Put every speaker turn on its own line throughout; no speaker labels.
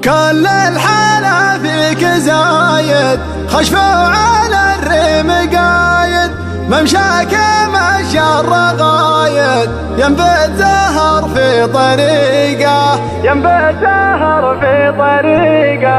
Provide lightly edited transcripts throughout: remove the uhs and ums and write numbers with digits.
كل الحلا فيك زايد، خشفوا على الريم قايد، ممشاك مشى الرغايد، ينبت زهر في طريقه، ينبت زهر في طريقه.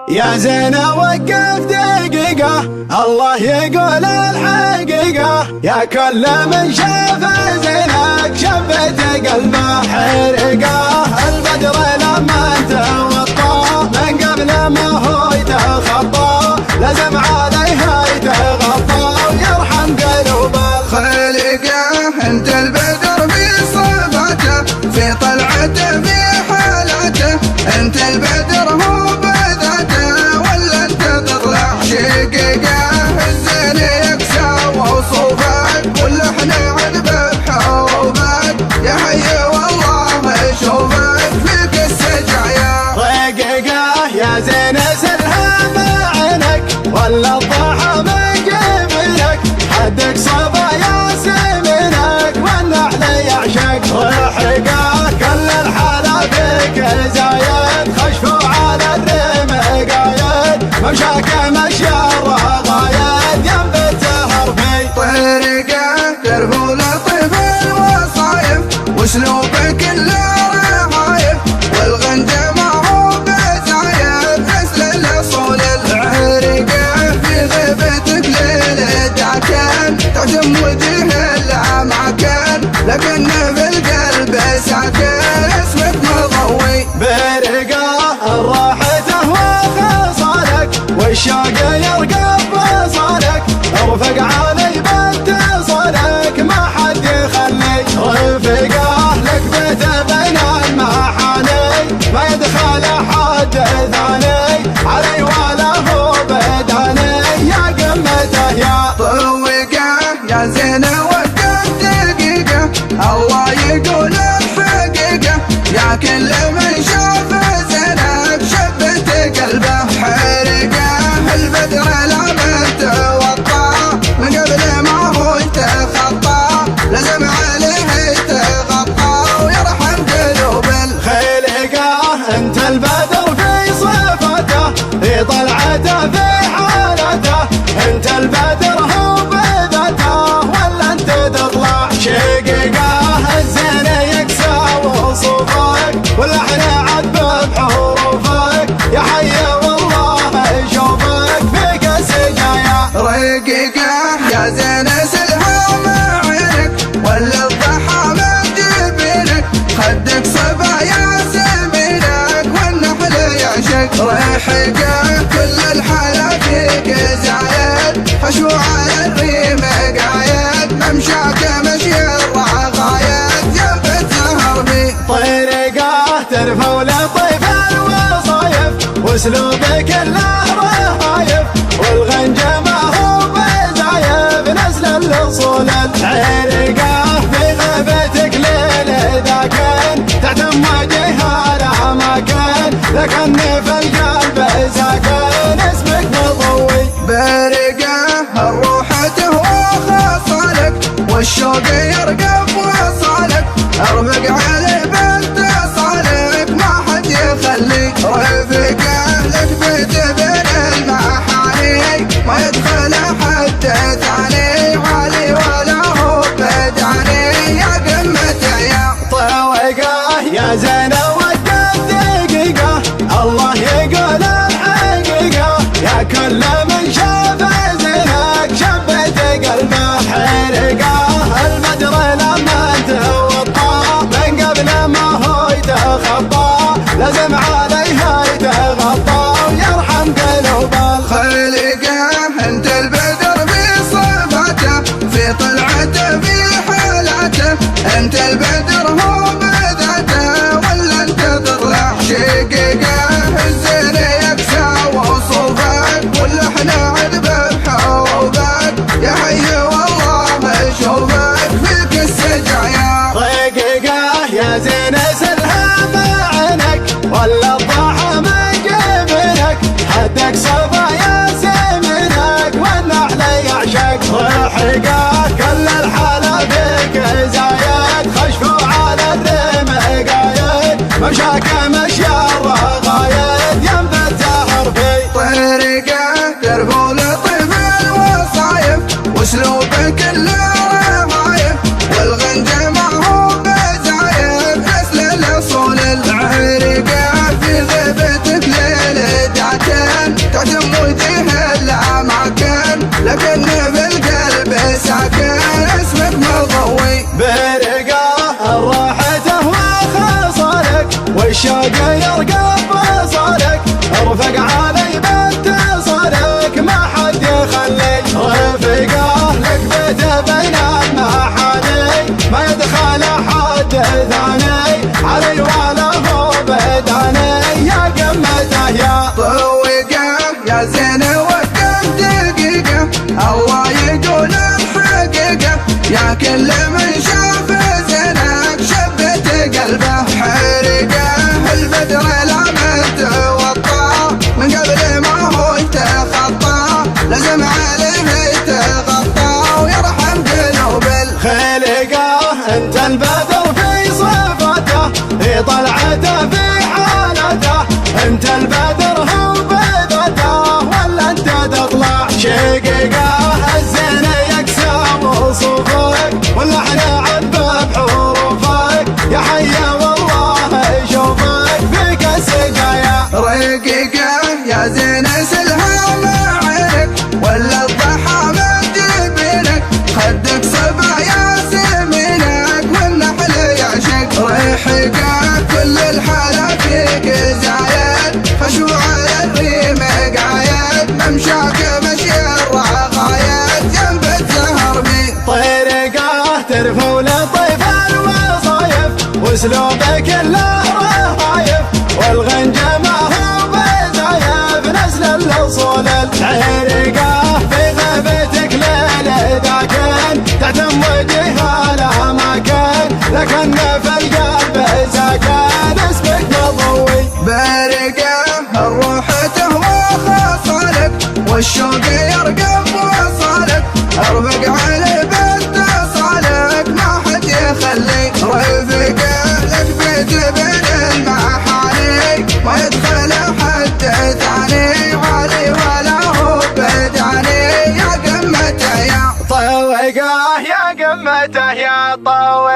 يا زينة وقف دقيقة، الله يقول الحقيقة، يا كل من شاف زينك شبت قلبه حرقه. البدر لما توطى من قبل ما هو يتخطى، لازم عليها يتغطى ويرحم قلوب
الخالقه. انت البدر في صفاته، في طلعته في حالته، انت البدر هو بذاته، ولا انت تطلع شقيقه. الزين يكسى وصوفك، واللحن عذبه بحروفك، يا حي والله اشوفك فيك السجايا
رقيقه. يا زين سلها بعينك، ولا الضحى من جبلك، حدك صبا يا سمنك، والنحل يعشق رحقه. كل الحلا فيك زايد، خشفوا على الريم قايد، ممشاك مشى الرغايد، ينبت زهر في
طريقه. دربه لطيف الوصايف، واسلوبه كله رهايف، والغنجه ما هو بزايف، مثل الاصول العريقه. في غيبتك ليل دعكان، تعتم وجه العمعكان، لكن في القلب ساكن اسمك مضوي
برقه. راحته وخصالك، والشوق يرقب وصالك، ارفق علي باتصالك، ما حد يخلي رفقه. لك بيت بين المحاني، ما يدخل حد ثاني، علي ولا هو بداني، يا قمته يا
طوقه. يا زينة وقف دقيقة، الله يقول الحقيقة، يا كل من شاف زينك شبت قلبه حرقه. البدر لما توطى من قبل ما هو يتخطى، لازم عليه يتغطى ويرحم قلوب
خلقه. انت البدر في صفاته، في طلعته في حالته، انت البدر هو بذاته، ولا انت تطلع شقيقه. الزين يكسى وصوفك، واللحن عذبه بحروفك، يا حي والله اشوفك فيك السجايا
رقيقه. يا زين سلها معينك، ولا الضحى من جبينك، خدك صبا يا سمينك، والنحل يعشق ريحقه. كل الحلا فيك زايد، حشو على الريم قايد، ممشاك مشي الرغايد، ينبت زهر في
طريقه. ترفع لطيف الوصايف، واسلوبك كله رهايف، والغنجه ما هو بزايف، نسل الاصول العرقه. في غيبتك ليل ذاكن، تعتم وجهها الاماكن، لكن في القلب ساكن اسمك مضوي
برقه. الروحته وخصالك، والشوق يرقب وصالك، ارفق عليه باتصالك، ما حد يخلي رفقه. لك بيت بين المحاني، ما يدخل حد ثاني، علي ولا هو بداني، يا قمته يا
طوقه. يا زينة وقف دقيقة، الله يقول الحقيقة، يا كل من شاف زينك شبت قلبه حرقه. البدر لما توطى من قبل ما هو يتخطى، لازم عليها يتغطى ويرحم قلوب
الخالقه. انت البدر في صفاته، في طلعته في حالته، انت البدر هو بذاته، ولا انت تطلع شقيقه. الزين يكسى وصوفك، واللحن عذبه بحروفك، يا حي والله اشوفك فيك السجايا
رقيقه. يا زين سلها بعينك، ولا الضحى من جبلك، حدك صبا يا سمنك، والنحل يعشق رحقه. كل الحلا فيك زايد، خشفوا على الريم قايد، ممشاك في طلعته في حالته، انت البدر هو بذاته ولا انت تطلع شقيقه الزين يقسم وصوفك واللحن عذب بحروفك يا حي والله يشوفك فيك السقايا
رقيقه يا زين سلها مع عينك ولا الضحى من جبينك خدك صبا يا سمينك والنحل يعشق ريحك كل الحلا فيك زايد خشوع على الريم قايد ممشاك مشي الرقايد جنب الزهر بي
طريقه ترفع لطيف الوصايف واسلوبك كله رهايف والغنجه ما هو بزايف نسل الاصول العريقه في غيبتك ليل ذاكن تعتم وجهها الاماكن لكن في القلب ساكن اسمك مضوي
بارقه الروح تهوى خاصلك والشوق يرقب وصالك ارفق على بنت صالك ما حد يخلي رفقه لك بيت بين المحاني ما يدخل حد ثاني علي ولا هو بداني يا قمته يا
طويقه يا قمته يا طويقه